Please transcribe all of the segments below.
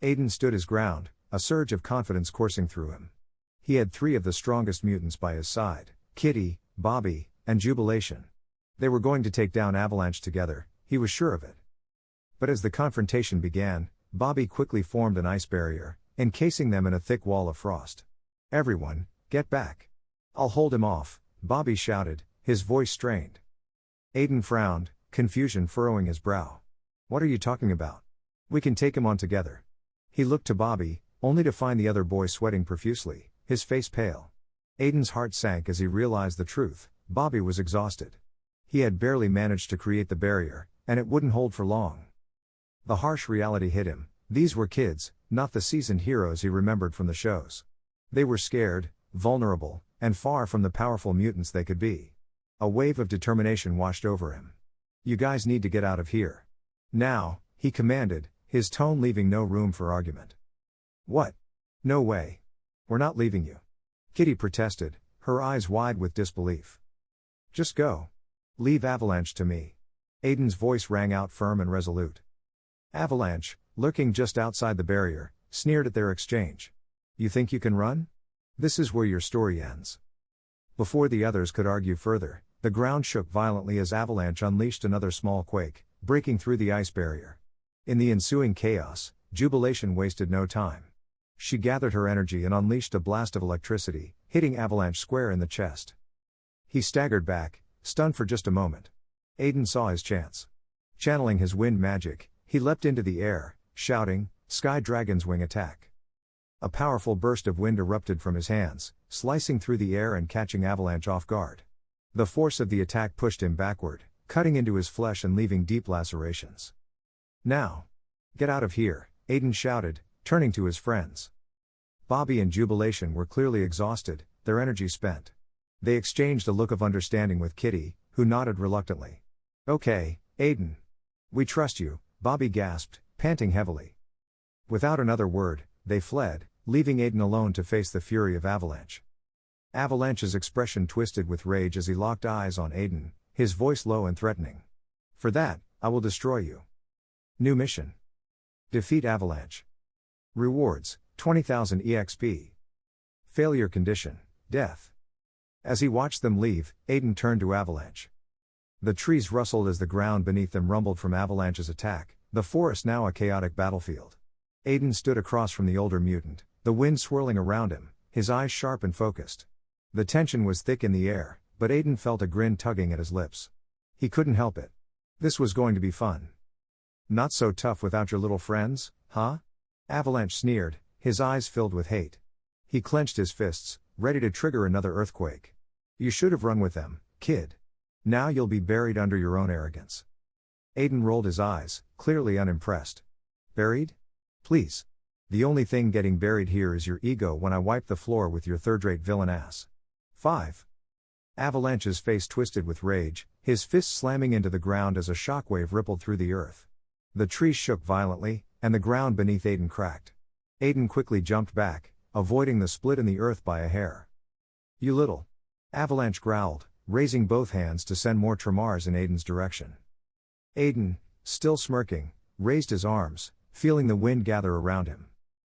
Aiden stood his ground, a surge of confidence coursing through him. He had 3 of the strongest mutants by his side, Kitty, Bobby, and Jubilation. They were going to take down Avalanche together, he was sure of it. But as the confrontation began, Bobby quickly formed an ice barrier, encasing them in a thick wall of frost. "Everyone, get back. I'll hold him off," Bobby shouted, his voice strained. Aiden frowned, confusion furrowing his brow. "What are you talking about? We can take him on together." He looked to Bobby, only to find the other boy sweating profusely, his face pale. Aiden's heart sank as he realized the truth. Bobby was exhausted. He had barely managed to create the barrier, and it wouldn't hold for long. The harsh reality hit him. These were kids, not the seasoned heroes he remembered from the shows. They were scared, vulnerable, and far from the powerful mutants they could be. A wave of determination washed over him. "You guys need to get out of here. Now," he commanded, his tone leaving no room for argument. "What? No way. We're not leaving you," Kitty protested, her eyes wide with disbelief. "Just go. Leave Avalanche to me." Aiden's voice rang out firm and resolute. Avalanche, lurking just outside the barrier, sneered at their exchange. "You think you can run? This is where your story ends." Before the others could argue further, the ground shook violently as Avalanche unleashed another small quake, breaking through the ice barrier. In the ensuing chaos, Jubilation wasted no time. She gathered her energy and unleashed a blast of electricity, hitting Avalanche square in the chest. He staggered back, stunned for just a moment. Aiden saw his chance. Channeling his wind magic, he leapt into the air, shouting, "Sky Dragon's Wing Attack." A powerful burst of wind erupted from his hands, slicing through the air and catching Avalanche off guard. The force of the attack pushed him backward, cutting into his flesh and leaving deep lacerations. "Now! Get out of here," Aiden shouted, turning to his friends. Bobby and Jubilation were clearly exhausted, their energy spent. They exchanged a look of understanding with Kitty, who nodded reluctantly. "Okay, Aiden. We trust you," Bobby gasped, panting heavily. Without another word, they fled, leaving Aiden alone to face the fury of Avalanche. Avalanche's expression twisted with rage as he locked eyes on Aiden, his voice low and threatening. "For that, I will destroy you." New mission. Defeat Avalanche. Rewards, 20,000 EXP. Failure condition, death. As he watched them leave, Aiden turned to Avalanche. The trees rustled as the ground beneath them rumbled from Avalanche's attack, the forest now a chaotic battlefield. Aiden stood across from the older mutant, the wind swirling around him, his eyes sharp and focused. The tension was thick in the air, but Aiden felt a grin tugging at his lips. He couldn't help it. This was going to be fun. "Not so tough without your little friends, huh?" Avalanche sneered, his eyes filled with hate. He clenched his fists, ready to trigger another earthquake. "You should have run with them, kid. Now you'll be buried under your own arrogance." Aiden rolled his eyes, clearly unimpressed. "Buried? Please. The only thing getting buried here is your ego when I wipe the floor with your third-rate villain ass." 5. Avalanche's face twisted with rage, his fists slamming into the ground as a shockwave rippled through the earth. The trees shook violently, and the ground beneath Aiden cracked. Aiden quickly jumped back, avoiding the split in the earth by a hair. "You little..." Avalanche growled, raising both hands to send more tremors in Aiden's direction. Aiden, still smirking, raised his arms, feeling the wind gather around him.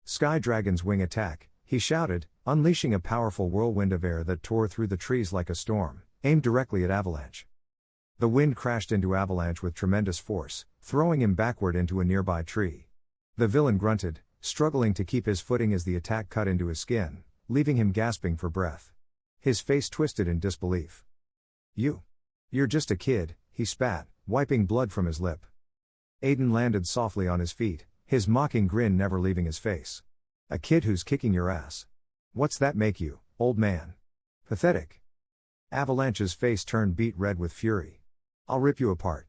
"Sky Dragon's Wing Attack," he shouted, unleashing a powerful whirlwind of air that tore through the trees like a storm, aimed directly at Avalanche. The wind crashed into Avalanche with tremendous force, throwing him backward into a nearby tree. The villain grunted, struggling to keep his footing as the attack cut into his skin, leaving him gasping for breath. His face twisted in disbelief. You're just a kid," he spat, wiping blood from his lip. Aiden landed softly on his feet, his mocking grin never leaving his face. "A kid who's kicking your ass. What's that make you, old man? Pathetic." Avalanche's face turned beet red with fury. "I'll rip you apart."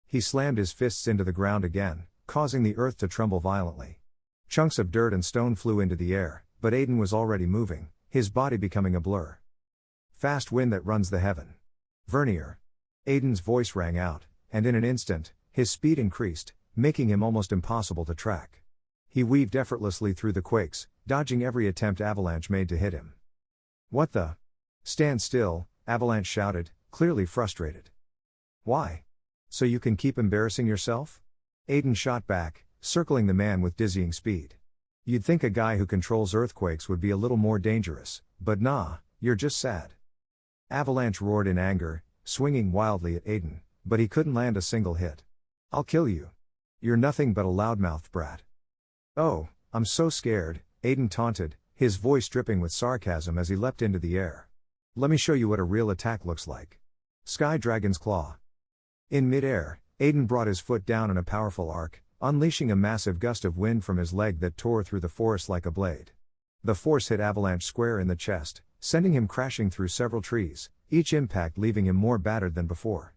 He slammed his fists into the ground again, causing the earth to tremble violently. Chunks of dirt and stone flew into the air, but Aiden was already moving, his body becoming a blur. "Fast wind that runs the heaven. Vernier." Aiden's voice rang out, and in an instant, his speed increased, making him almost impossible to track. He weaved effortlessly through the quakes, dodging every attempt Avalanche made to hit him. "What the?" "Stand still," Avalanche shouted, clearly frustrated. "Why? So you can keep embarrassing yourself?" Aiden shot back, circling the man with dizzying speed. You'd think a guy who controls earthquakes would be a little more dangerous, but nah, you're just sad. Avalanche roared in anger, swinging wildly at Aiden, but he couldn't land a single hit. I'll kill you. You're nothing but a loudmouthed brat. Oh, I'm so scared, Aiden taunted, his voice dripping with sarcasm as he leapt into the air. Let me show you what a real attack looks like. Sky Dragon's Claw. In midair, Aiden brought his foot down in a powerful arc, unleashing a massive gust of wind from his leg that tore through the forest like a blade. The force hit Avalanche square in the chest, sending him crashing through several trees, each impact leaving him more battered than before.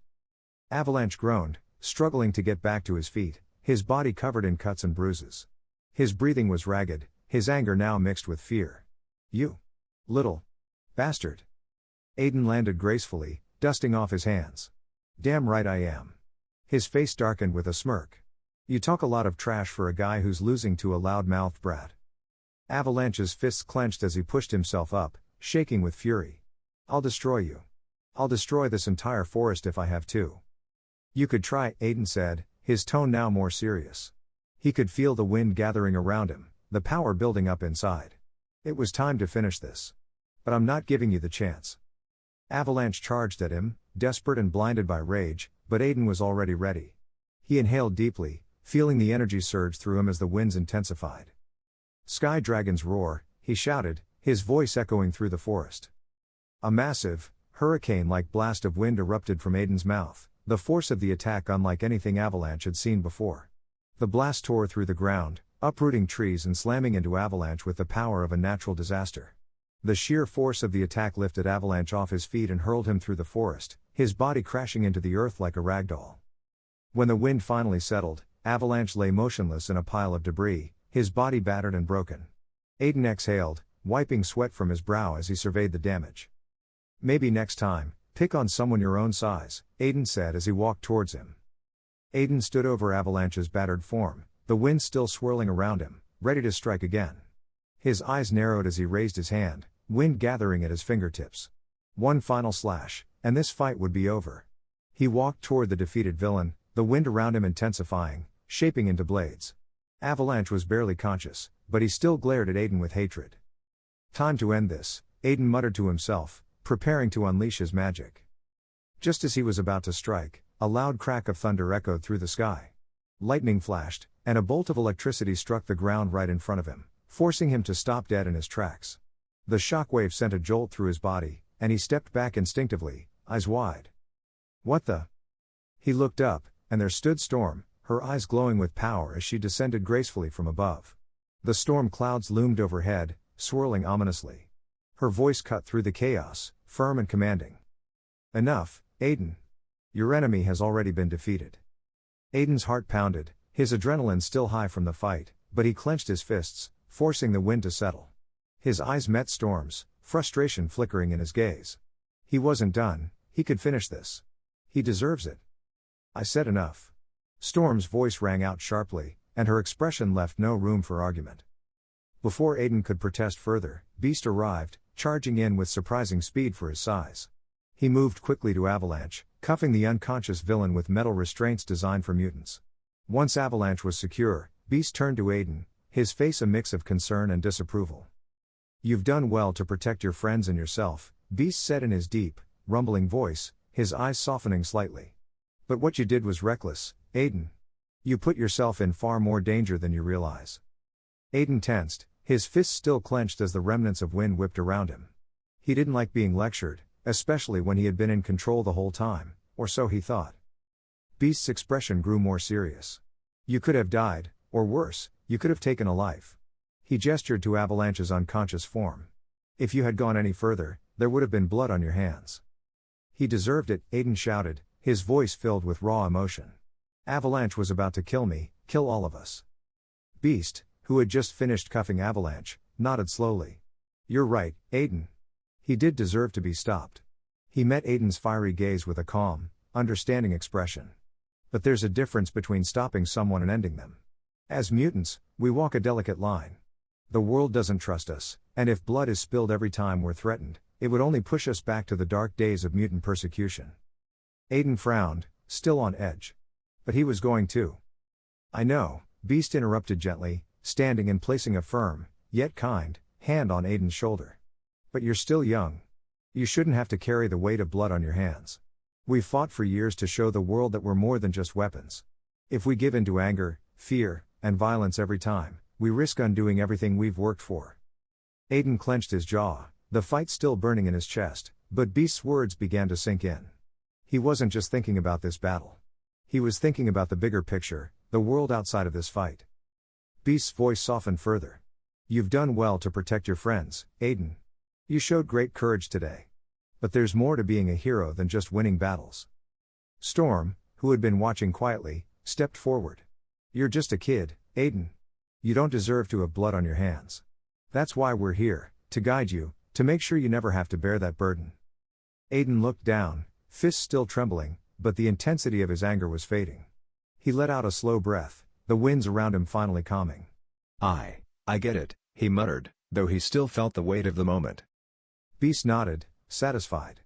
Avalanche groaned, struggling to get back to his feet, his body covered in cuts and bruises. His breathing was ragged, his anger now mixed with fear. You little bastard. Aiden landed gracefully, dusting off his hands. Damn right I am. His face darkened with a smirk. You talk a lot of trash for a guy who's losing to a loud-mouthed brat. Avalanche's fists clenched as he pushed himself up, shaking with fury. I'll destroy you. I'll destroy this entire forest if I have to. You could try, Aiden said, his tone now more serious. He could feel the wind gathering around him, the power building up inside. It was time to finish this. But I'm not giving you the chance. Avalanche charged at him, desperate and blinded by rage, but Aiden was already ready. He inhaled deeply, feeling the energy surge through him as the winds intensified. Sky Dragon's Roar, he shouted, his voice echoing through the forest. A massive, hurricane-like blast of wind erupted from Aiden's mouth, the force of the attack unlike anything Avalanche had seen before. The blast tore through the ground, uprooting trees and slamming into Avalanche with the power of a natural disaster. The sheer force of the attack lifted Avalanche off his feet and hurled him through the forest, his body crashing into the earth like a ragdoll. When the wind finally settled, Avalanche lay motionless in a pile of debris, his body battered and broken. Aiden exhaled, wiping sweat from his brow as he surveyed the damage. Maybe next time, pick on someone your own size, Aiden said as he walked towards him. Aiden stood over Avalanche's battered form, the wind still swirling around him, ready to strike again. His eyes narrowed as he raised his hand, wind gathering at his fingertips. One final slash, and this fight would be over. He walked toward the defeated villain, the wind around him intensifying, shaping into blades. Avalanche was barely conscious, but he still glared at Aiden with hatred. Time to end this, Aiden muttered to himself, preparing to unleash his magic. Just as he was about to strike, a loud crack of thunder echoed through the sky. Lightning flashed, and a bolt of electricity struck the ground right in front of him, forcing him to stop dead in his tracks. The shockwave sent a jolt through his body, and he stepped back instinctively, eyes wide. What the? He looked up, and there stood Storm, her eyes glowing with power as she descended gracefully from above. The storm clouds loomed overhead, swirling ominously. Her voice cut through the chaos, firm and commanding. Enough, Aiden. Your enemy has already been defeated. Aiden's heart pounded, his adrenaline still high from the fight, but he clenched his fists, forcing the wind to settle. His eyes met Storm's, frustration flickering in his gaze. He wasn't done, he could finish this. He deserves it. I said enough. Storm's voice rang out sharply, and her expression left no room for argument. Before Aiden could protest further, Beast arrived, charging in with surprising speed for his size. He moved quickly to Avalanche, cuffing the unconscious villain with metal restraints designed for mutants. Once Avalanche was secure, Beast turned to Aiden, his face a mix of concern and disapproval. You've done well to protect your friends and yourself, Beast said in his deep, rumbling voice, his eyes softening slightly. But what you did was reckless, Aiden. You put yourself in far more danger than you realize. Aiden tensed, his fists still clenched as the remnants of wind whipped around him. He didn't like being lectured, especially when he had been in control the whole time, or so he thought. Beast's expression grew more serious. You could have died, or worse, you could have taken a life. He gestured to Avalanche's unconscious form. If you had gone any further, there would have been blood on your hands. He deserved it, Aiden shouted, his voice filled with raw emotion. Avalanche was about to kill me, kill all of us. Beast, who had just finished cuffing Avalanche, nodded slowly. You're right, Aiden. He did deserve to be stopped. He met Aiden's fiery gaze with a calm, understanding expression. But there's a difference between stopping someone and ending them. As mutants, we walk a delicate line. The world doesn't trust us, and if blood is spilled every time we're threatened, it would only push us back to the dark days of mutant persecution. Aiden frowned, still on edge. But he was going to. I know, Beast interrupted gently, standing and placing a firm, yet kind, hand on Aiden's shoulder. But you're still young. You shouldn't have to carry the weight of blood on your hands. We've fought for years to show the world that we're more than just weapons. If we give in to anger, fear, and violence every time, we risk undoing everything we've worked for. Aiden clenched his jaw, the fight still burning in his chest, but Beast's words began to sink in. He wasn't just thinking about this battle. He was thinking about the bigger picture, the world outside of this fight. Beast's voice softened further. You've done well to protect your friends, Aiden. You showed great courage today. But there's more to being a hero than just winning battles. Storm, who had been watching quietly, stepped forward. You're just a kid, Aiden. You don't deserve to have blood on your hands. That's why we're here, to guide you, to make sure you never have to bear that burden. Aiden looked down, fists still trembling, but the intensity of his anger was fading. He let out a slow breath, the winds around him finally calming. I get it, he muttered, though he still felt the weight of the moment. Beast nodded, satisfied.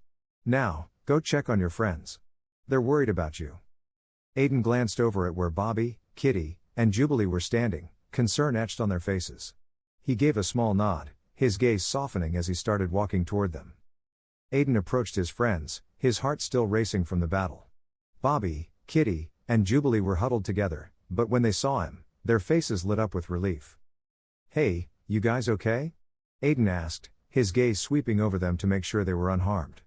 Now, go check on your friends. They're worried about you. Aiden glanced over at where Bobby, Kitty, and Jubilee were standing, concern etched on their faces. He gave a small nod, his gaze softening as he started walking toward them. Aiden approached his friends, his heart still racing from the battle. Bobby, Kitty, and Jubilee were huddled together, but when they saw him, their faces lit up with relief. Hey, you guys okay? Aiden asked, his gaze sweeping over them to make sure they were unharmed.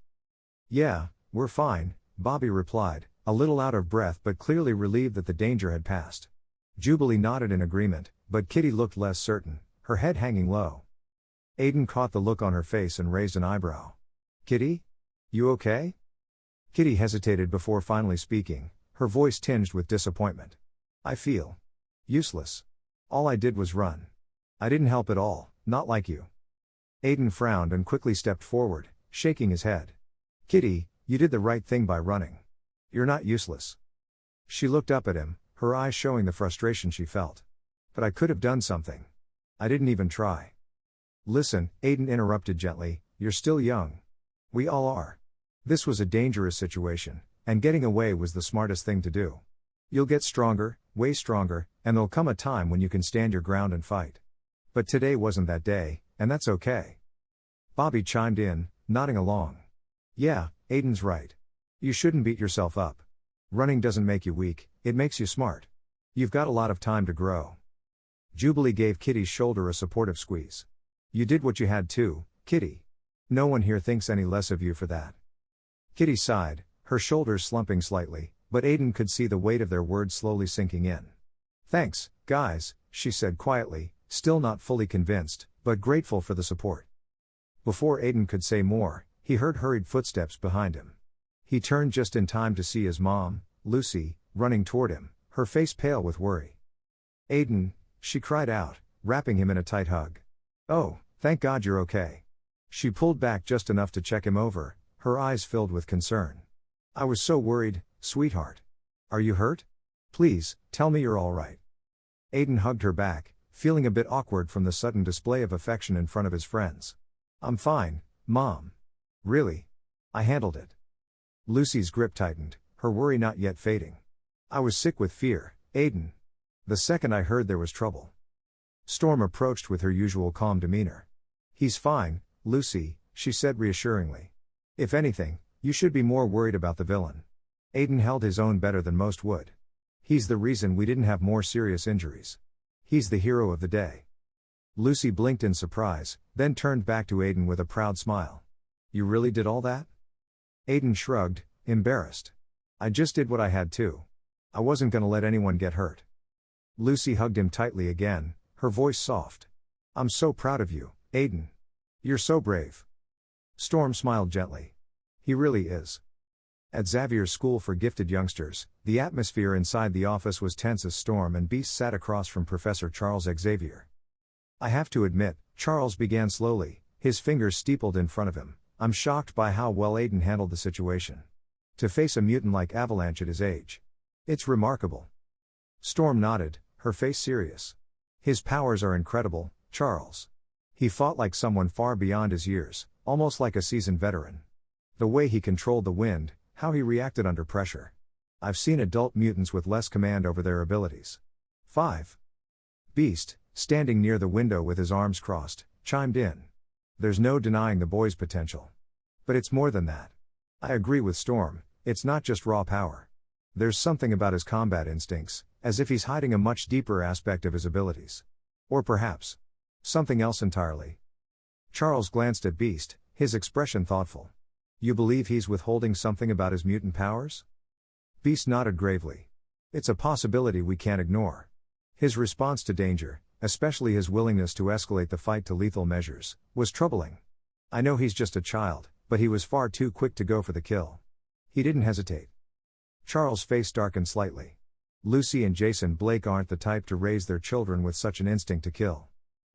Yeah, we're fine, Bobby replied, a little out of breath but clearly relieved that the danger had passed. Jubilee nodded in agreement, but Kitty looked less certain, her head hanging low. Aiden caught the look on her face and raised an eyebrow. Kitty? You okay? Kitty hesitated before finally speaking, her voice tinged with disappointment. I feel useless. All I did was run. I didn't help at all, not like you. Aiden frowned and quickly stepped forward, shaking his head. Kitty, you did the right thing by running. You're not useless. She looked up at him, her eyes showing the frustration she felt. But I could have done something. I didn't even try. Listen, Aiden interrupted gently, you're still young. We all are. This was a dangerous situation, and getting away was the smartest thing to do. You'll get stronger, way stronger, and there'll come a time when you can stand your ground and fight. But today wasn't that day, and that's okay. Bobby chimed in, nodding along. Yeah, Aiden's right. You shouldn't beat yourself up. Running doesn't make you weak, it makes you smart. You've got a lot of time to grow. Jubilee gave Kitty's shoulder a supportive squeeze. You did what you had to, Kitty. No one here thinks any less of you for that. Kitty sighed, her shoulders slumping slightly, but Aiden could see the weight of their words slowly sinking in. Thanks, guys, she said quietly, still not fully convinced, but grateful for the support. Before Aiden could say more, he heard hurried footsteps behind him. He turned just in time to see his mom, Lucy, running toward him, her face pale with worry. Aiden, she cried out, wrapping him in a tight hug. Oh, thank God you're okay. She pulled back just enough to check him over, her eyes filled with concern. I was so worried, sweetheart. Are you hurt? Please, tell me you're all right. Aiden hugged her back, feeling a bit awkward from the sudden display of affection in front of his friends. I'm fine, Mom. Really? I handled it. Lucy's grip tightened, her worry not yet fading. I was sick with fear, Aiden. The second I heard there was trouble. Storm approached with her usual calm demeanor. He's fine, Lucy, she said reassuringly. If anything, you should be more worried about the villain. Aiden held his own better than most would. He's the reason we didn't have more serious injuries. He's the hero of the day. Lucy blinked in surprise, then turned back to Aiden with a proud smile. You really did all that? Aiden shrugged, embarrassed. I just did what I had to. I wasn't gonna let anyone get hurt. Lucy hugged him tightly again, her voice soft. I'm so proud of you, Aiden. You're so brave. Storm smiled gently. He really is. At Xavier's School for Gifted Youngsters, the atmosphere inside the office was tense as Storm and Beast sat across from Professor Charles Xavier. I have to admit, Charles began slowly, his fingers steepled in front of him, I'm shocked by how well Aiden handled the situation. To face a mutant like Avalanche at his age. It's remarkable. Storm nodded, her face serious. His powers are incredible, Charles. He fought like someone far beyond his years, almost like a seasoned veteran. The way he controlled the wind, how he reacted under pressure. I've seen adult mutants with less command over their abilities. 5. Beast, standing near the window with his arms crossed, chimed in. There's no denying the boy's potential. But it's more than that. I agree with Storm, it's not just raw power. There's something about his combat instincts, as if he's hiding a much deeper aspect of his abilities. Or perhaps something else entirely. Charles glanced at Beast, his expression thoughtful. You believe he's withholding something about his mutant powers? Beast nodded gravely. It's a possibility we can't ignore. His response to danger, especially his willingness to escalate the fight to lethal measures, was troubling. I know he's just a child, but he was far too quick to go for the kill. He didn't hesitate. Charles' face darkened slightly. Lucy and Jason Blake aren't the type to raise their children with such an instinct to kill.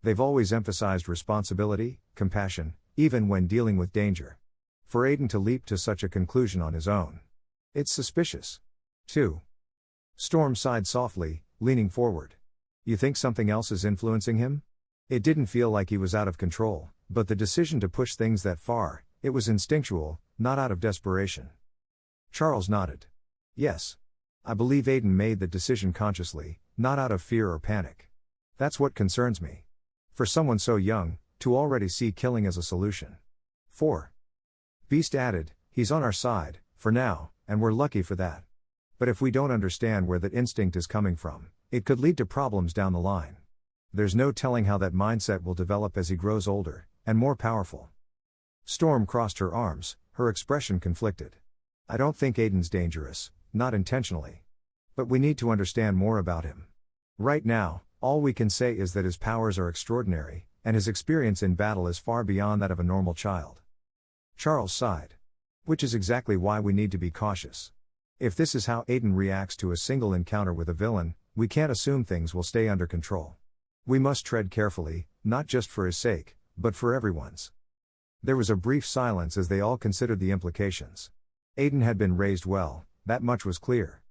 They've always emphasized responsibility, compassion, even when dealing with danger. For Aiden to leap to such a conclusion on his own, it's suspicious. 2. Storm sighed softly, leaning forward. You think something else is influencing him? It didn't feel like he was out of control, but the decision to push things that far, it was instinctual, not out of desperation. Charles nodded. Yes. I believe Aiden made the decision consciously, not out of fear or panic. That's what concerns me. For someone so young, to already see killing as a solution. 4. Beast added, he's on our side, for now, and we're lucky for that. But if we don't understand where that instinct is coming from, it could lead to problems down the line. There's no telling how that mindset will develop as he grows older, and more powerful. Storm crossed her arms, her expression conflicted. I don't think Aiden's dangerous, not intentionally. But we need to understand more about him. Right now, all we can say is that his powers are extraordinary, and his experience in battle is far beyond that of a normal child. Charles sighed. Which is exactly why we need to be cautious. If this is how Aiden reacts to a single encounter with a villain, we can't assume things will stay under control. We must tread carefully, not just for his sake, but for everyone's. There was a brief silence as they all considered the implications. Aiden had been raised well, that much was clear.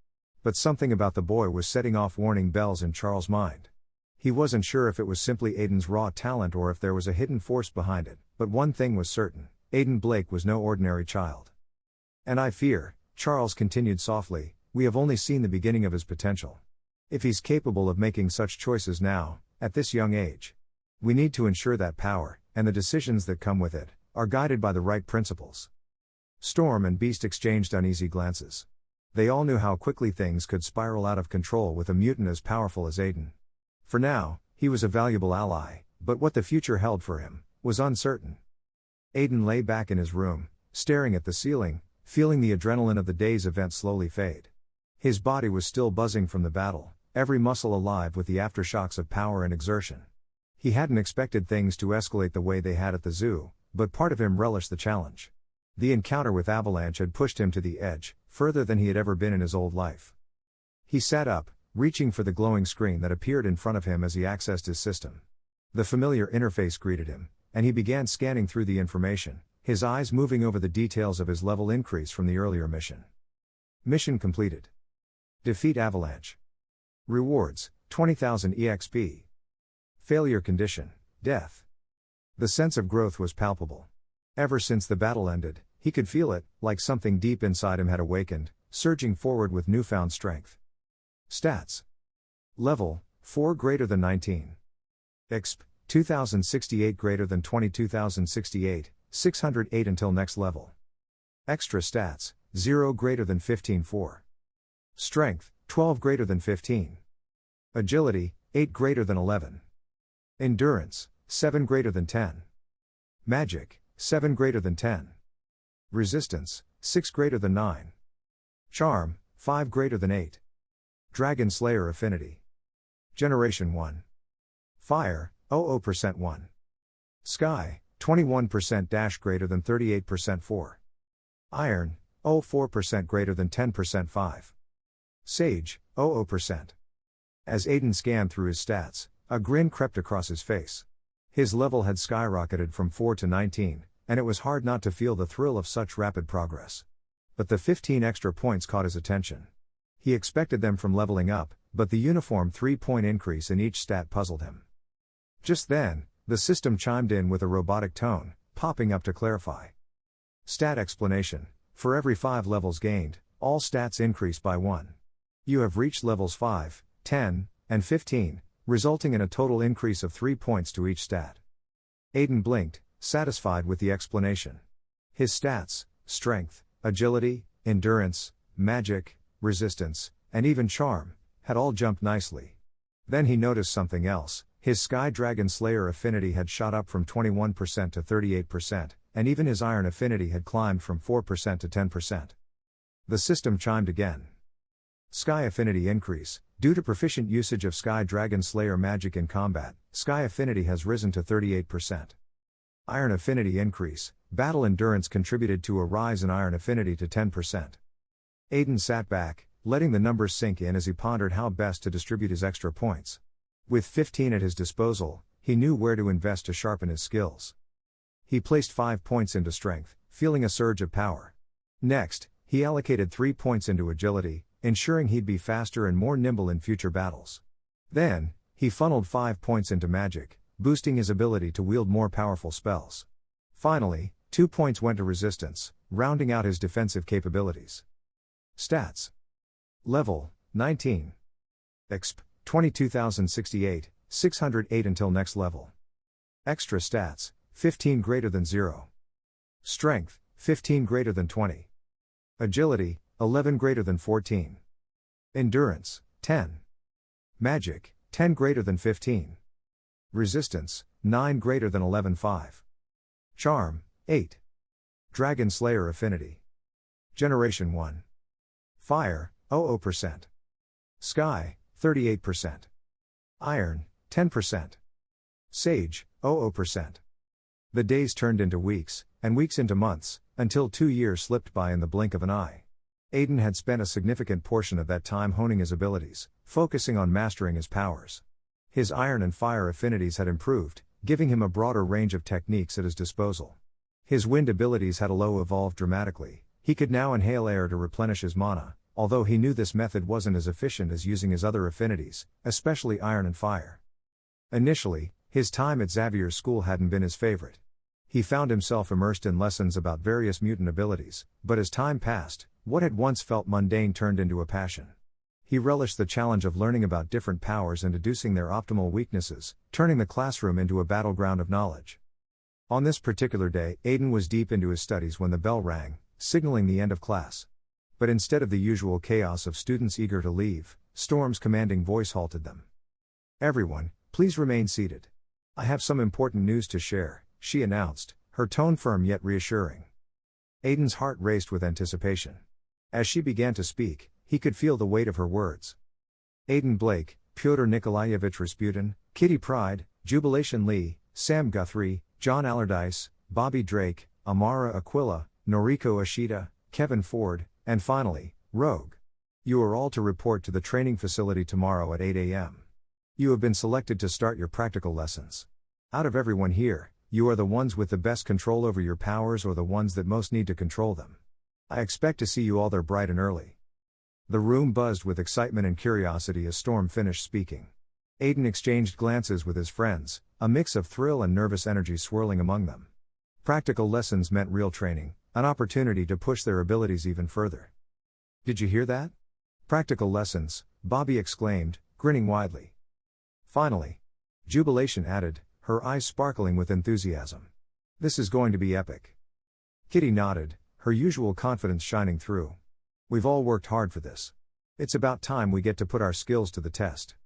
But something about the boy was setting off warning bells in Charles' mind. He wasn't sure if it was simply Aiden's raw talent or if there was a hidden force behind it, but one thing was certain, Aiden Blake was no ordinary child. And I fear, Charles continued softly, we have only seen the beginning of his potential. If he's capable of making such choices now, at this young age, we need to ensure that power, and the decisions that come with it, are guided by the right principles. Storm and Beast exchanged uneasy glances. They all knew how quickly things could spiral out of control with a mutant as powerful as Aiden. For now, he was a valuable ally, but what the future held for him was uncertain. Aiden lay back in his room, staring at the ceiling, feeling the adrenaline of the day's event slowly fade. His body was still buzzing from the battle, every muscle alive with the aftershocks of power and exertion. He hadn't expected things to escalate the way they had at the zoo, but part of him relished the challenge. The encounter with Avalanche had pushed him to the edge, further than he had ever been in his old life. He sat up, reaching for the glowing screen that appeared in front of him as he accessed his system. The familiar interface greeted him, and he began scanning through the information, his eyes moving over the details of his level increase from the earlier mission. Mission completed. Defeat Avalanche. Rewards, 20,000 EXP. Failure condition, death. The sense of growth was palpable. Ever since the battle ended, he could feel it, like something deep inside him had awakened, surging forward with newfound strength. Stats. Level, 4 greater than 19. Exp, 2068 greater than 22,068, 608 until next level. Extra stats, 0 greater than 15.4. Strength, 12 greater than 15. Agility, 8 greater than 11. Endurance, 7 greater than 10. Magic, 7 greater than 10. Resistance, 6 greater than 9. Charm, 5 greater than 8. Dragon Slayer Affinity. Generation 1. Fire, 00% 1. Sky, 21% - greater than 38% 4. Iron, 04% greater than 10% 5. Sage, 00%. As Aiden scanned through his stats, a grin crept across his face. His level had skyrocketed from 4 to 19, and it was hard not to feel the thrill of such rapid progress. But the 15 extra points caught his attention. He expected them from leveling up, but the uniform 3-point increase in each stat puzzled him. Just then, the system chimed in with a robotic tone, popping up to clarify. Stat explanation: for every 5 levels gained, all stats increase by 1. You have reached levels 5, 10, and 15, resulting in a total increase of 3 points to each stat. Aiden blinked, satisfied with the explanation. His stats, strength, agility, endurance, magic, resistance, and even charm, had all jumped nicely. Then he noticed something else. His Sky Dragon Slayer affinity had shot up from 21% to 38%, and even his Iron affinity had climbed from 4% to 10%. The system chimed again. Sky affinity increase. Due to proficient usage of Sky Dragon Slayer magic in combat, Sky affinity has risen to 38%. Iron affinity increase. Battle endurance contributed to a rise in Iron affinity to 10%. Aiden sat back, letting the numbers sink in as he pondered how best to distribute his extra points. With 15 at his disposal, he knew where to invest to sharpen his skills. He placed 5 points into strength, feeling a surge of power. Next, he allocated 3 points into agility, ensuring he'd be faster and more nimble in future battles. Then, he funneled 5 points into magic, boosting his ability to wield more powerful spells. Finally, 2 points went to resistance, rounding out his defensive capabilities. Stats. Level, 19. Exp, 22,068, 608 until next level. Extra stats, 15 greater than 0. Strength, 15 greater than 20. Agility, 11 greater than 14. Endurance, 10. Magic, 10 greater than 15. Resistance, 9 greater than 11.5. Charm, 8. Dragon Slayer affinity. Generation 1. Fire, 00%. Sky, 38%. Iron, 10%. Sage, 00%. The days turned into weeks, and weeks into months, until 2 years slipped by in the blink of an eye. Aiden had spent a significant portion of that time honing his abilities, focusing on mastering his powers. His iron and fire affinities had improved, giving him a broader range of techniques at his disposal. His wind abilities had evolved dramatically. He could now inhale air to replenish his mana, although he knew this method wasn't as efficient as using his other affinities, especially iron and fire. Initially, his time at Xavier's school hadn't been his favorite. He found himself immersed in lessons about various mutant abilities, but as time passed, what had once felt mundane turned into a passion. He relished the challenge of learning about different powers and deducing their optimal weaknesses, turning the classroom into a battleground of knowledge. On this particular day, Aiden was deep into his studies when the bell rang, signaling the end of class. But instead of the usual chaos of students eager to leave, Storm's commanding voice halted them. "Everyone, please remain seated. I have some important news to share," she announced, her tone firm yet reassuring. Aiden's heart raced with anticipation. As she began to speak, he could feel the weight of her words. Aiden Blake, Pyotr Nikolaevich Rasputin, Kitty Pryde, Jubilation Lee, Sam Guthrie, John Allardyce, Bobby Drake, Amara Aquila, Noriko Ashita, Kevin Ford, and finally, Rogue. You are all to report to the training facility tomorrow at 8 a.m. You have been selected to start your practical lessons. Out of everyone here, you are the ones with the best control over your powers or the ones that most need to control them. I expect to see you all there bright and early. The room buzzed with excitement and curiosity as Storm finished speaking. Aiden exchanged glances with his friends, a mix of thrill and nervous energy swirling among them. Practical lessons meant real training, an opportunity to push their abilities even further. Did you hear that? Practical lessons, Bobby exclaimed, grinning widely. Finally. Jubilation added, her eyes sparkling with enthusiasm. This is going to be epic. Kitty nodded, her usual confidence shining through. We've all worked hard for this. It's about time we get to put our skills to the test.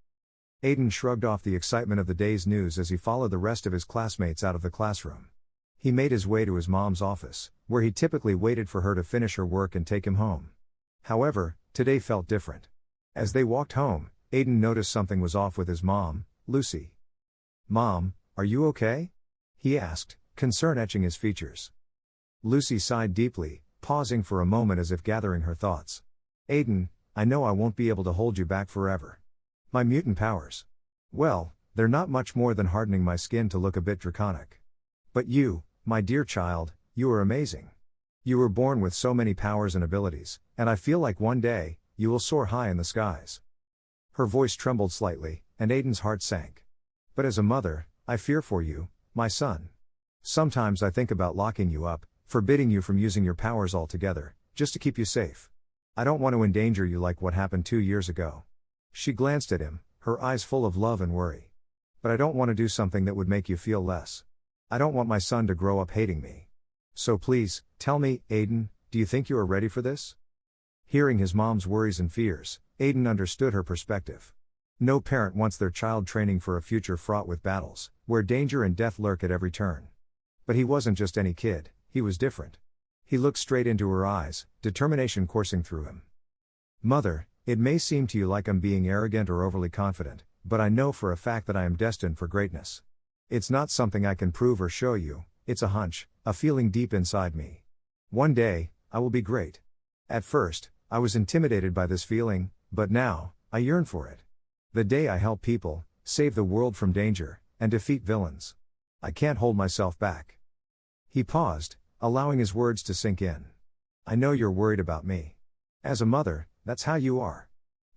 Aiden shrugged off the excitement of the day's news as he followed the rest of his classmates out of the classroom. He made his way to his mom's office, where he typically waited for her to finish her work and take him home. However, today felt different. As they walked home, Aiden noticed something was off with his mom, Lucy. "Mom, are you okay?" he asked, concern etching his features. Lucy sighed deeply, pausing for a moment as if gathering her thoughts. "Aiden, I know I won't be able to hold you back forever. My mutant powers. Well, they're not much more than hardening my skin to look a bit draconic. But you, my dear child, you are amazing. You were born with so many powers and abilities, and I feel like one day, you will soar high in the skies." Her voice trembled slightly, and Aiden's heart sank. "But as a mother, I fear for you, my son. Sometimes I think about locking you up, forbidding you from using your powers altogether, just to keep you safe. I don't want to endanger you like what happened 2 years ago." She glanced at him, her eyes full of love and worry. But I don't want to do something that would make you feel less. I don't want my son to grow up hating me. So please, tell me, Aiden, do you think you are ready for this? Hearing his mom's worries and fears, Aiden understood her perspective. No parent wants their child training for a future fraught with battles, where danger and death lurk at every turn. But he wasn't just any kid, he was different. He looked straight into her eyes, determination coursing through him. Mother, it may seem to you like I'm being arrogant or overly confident, but I know for a fact that I am destined for greatness. It's not something I can prove or show you, it's a hunch, a feeling deep inside me. One day, I will be great. At first, I was intimidated by this feeling, but now, I yearn for it. The day I help people, save the world from danger, and defeat villains. I can't hold myself back. He paused, allowing his words to sink in. I know you're worried about me. As a mother, that's how you are.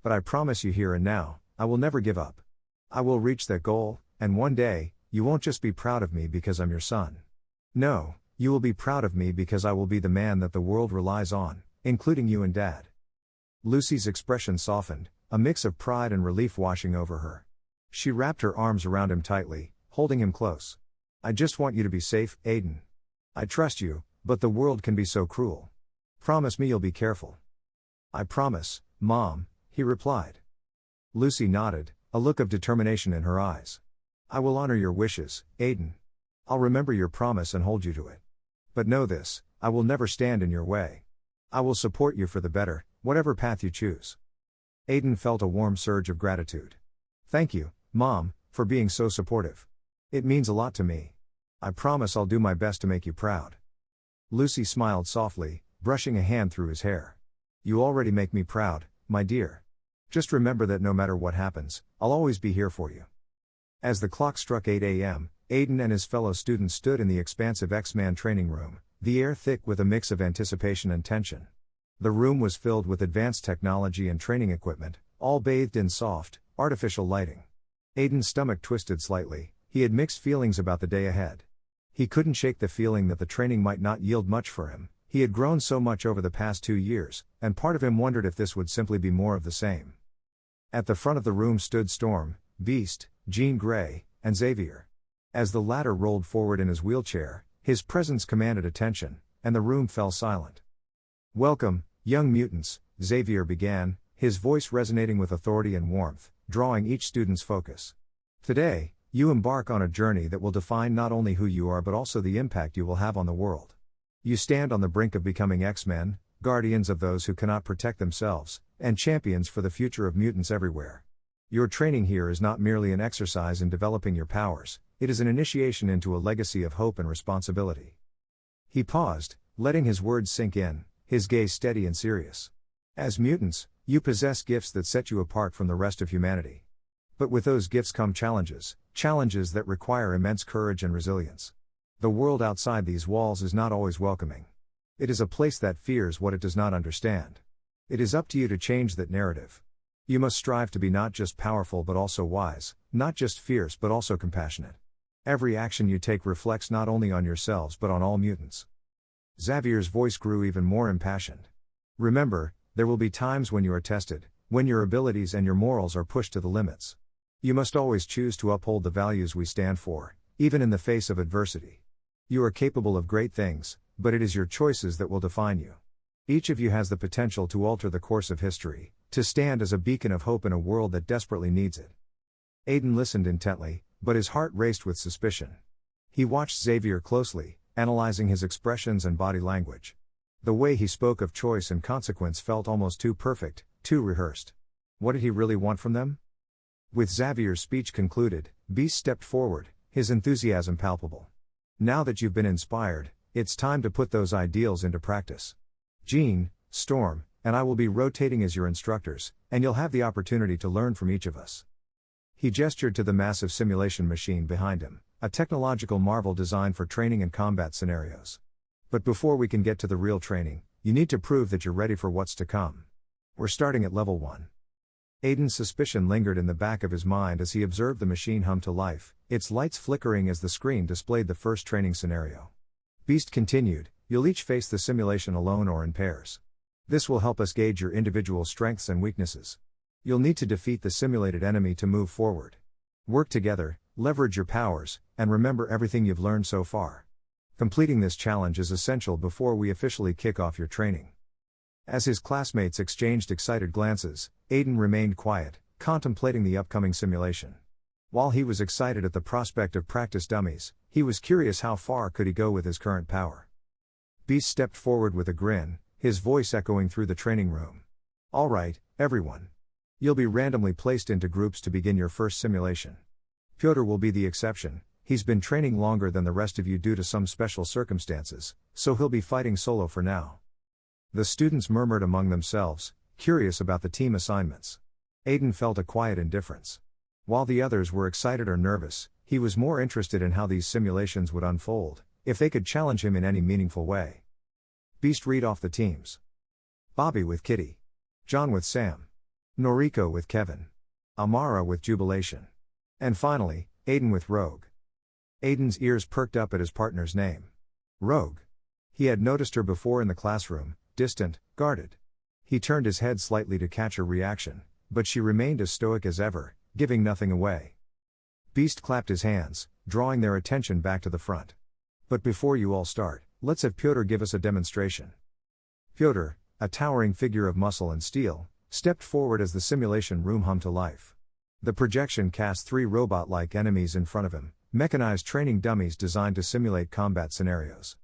But I promise you here and now, I will never give up. I will reach that goal, and one day, you won't just be proud of me because I'm your son. No, you will be proud of me because I will be the man that the world relies on, including you and Dad. Lucy's expression softened, a mix of pride and relief washing over her. She wrapped her arms around him tightly, holding him close. I just want you to be safe, Aiden. I trust you, but the world can be so cruel. Promise me you'll be careful. I promise, Mom, he replied. Lucy nodded, a look of determination in her eyes. I will honor your wishes, Aiden. I'll remember your promise and hold you to it. But know this, I will never stand in your way. I will support you for the better, whatever path you choose. Aiden felt a warm surge of gratitude. Thank you, Mom, for being so supportive. It means a lot to me. I promise I'll do my best to make you proud. Lucy smiled softly, brushing a hand through his hair. You already make me proud, my dear. Just remember that no matter what happens, I'll always be here for you. As the clock struck 8 a.m., Aiden and his fellow students stood in the expansive X-Man training room, the air thick with a mix of anticipation and tension. The room was filled with advanced technology and training equipment, all bathed in soft, artificial lighting. Aiden's stomach twisted slightly, he had mixed feelings about the day ahead. He couldn't shake the feeling that the training might not yield much for him. He had grown so much over the past 2 years, and part of him wondered if this would simply be more of the same. At the front of the room stood Storm, Beast, Jean Grey, and Xavier. As the latter rolled forward in his wheelchair, his presence commanded attention, and the room fell silent. Welcome, young mutants, Xavier began, his voice resonating with authority and warmth, drawing each student's focus. Today, you embark on a journey that will define not only who you are but also the impact you will have on the world. You stand on the brink of becoming X-Men, guardians of those who cannot protect themselves, and champions for the future of mutants everywhere. Your training here is not merely an exercise in developing your powers, it is an initiation into a legacy of hope and responsibility. He paused, letting his words sink in, his gaze steady and serious. As mutants, you possess gifts that set you apart from the rest of humanity. But with those gifts come challenges that require immense courage and resilience. The world outside these walls is not always welcoming. It is a place that fears what it does not understand. It is up to you to change that narrative. You must strive to be not just powerful but also wise, not just fierce but also compassionate. Every action you take reflects not only on yourselves but on all mutants. Xavier's voice grew even more impassioned. Remember, there will be times when you are tested, when your abilities and your morals are pushed to the limits. You must always choose to uphold the values we stand for, even in the face of adversity. You are capable of great things, but it is your choices that will define you. Each of you has the potential to alter the course of history, to stand as a beacon of hope in a world that desperately needs it. Aiden listened intently, but his heart raced with suspicion. He watched Xavier closely, analyzing his expressions and body language. The way he spoke of choice and consequence felt almost too perfect, too rehearsed. What did he really want from them? With Xavier's speech concluded, Beast stepped forward, his enthusiasm palpable. Now that you've been inspired, it's time to put those ideals into practice. Jean, Storm, and I will be rotating as your instructors, and you'll have the opportunity to learn from each of us. He gestured to the massive simulation machine behind him, a technological marvel designed for training and combat scenarios. But before we can get to the real training, you need to prove that you're ready for what's to come. We're starting at level 1. Aiden's suspicion lingered in the back of his mind as he observed the machine hum to life, its lights flickering as the screen displayed the first training scenario. Beast continued, you'll each face the simulation alone or in pairs. This will help us gauge your individual strengths and weaknesses. You'll need to defeat the simulated enemy to move forward. Work together, leverage your powers, and remember everything you've learned so far. Completing this challenge is essential before we officially kick off your training. As his classmates exchanged excited glances, Aiden remained quiet, contemplating the upcoming simulation. While he was excited at the prospect of practice dummies, he was curious how far could he go with his current power. Beast stepped forward with a grin, his voice echoing through the training room. All right, everyone. You'll be randomly placed into groups to begin your first simulation. Pyotr will be the exception. He's been training longer than the rest of you due to some special circumstances, so he'll be fighting solo for now. The students murmured among themselves, curious about the team assignments. Aiden felt a quiet indifference. While the others were excited or nervous, he was more interested in how these simulations would unfold, if they could challenge him in any meaningful way. Beast read off the teams. Bobby with Kitty. John with Sam. Noriko with Kevin. Amara with Jubilation. And finally, Aiden with Rogue. Aiden's ears perked up at his partner's name. Rogue. He had noticed her before in the classroom, distant, guarded. He turned his head slightly to catch her reaction, but she remained as stoic as ever, giving nothing away. Beast clapped his hands, drawing their attention back to the front. But before you all start, let's have Pyotr give us a demonstration. Pyotr, a towering figure of muscle and steel, stepped forward as the simulation room hummed to life. The projection cast 3 robot-like enemies in front of him, mechanized training dummies designed to simulate combat scenarios.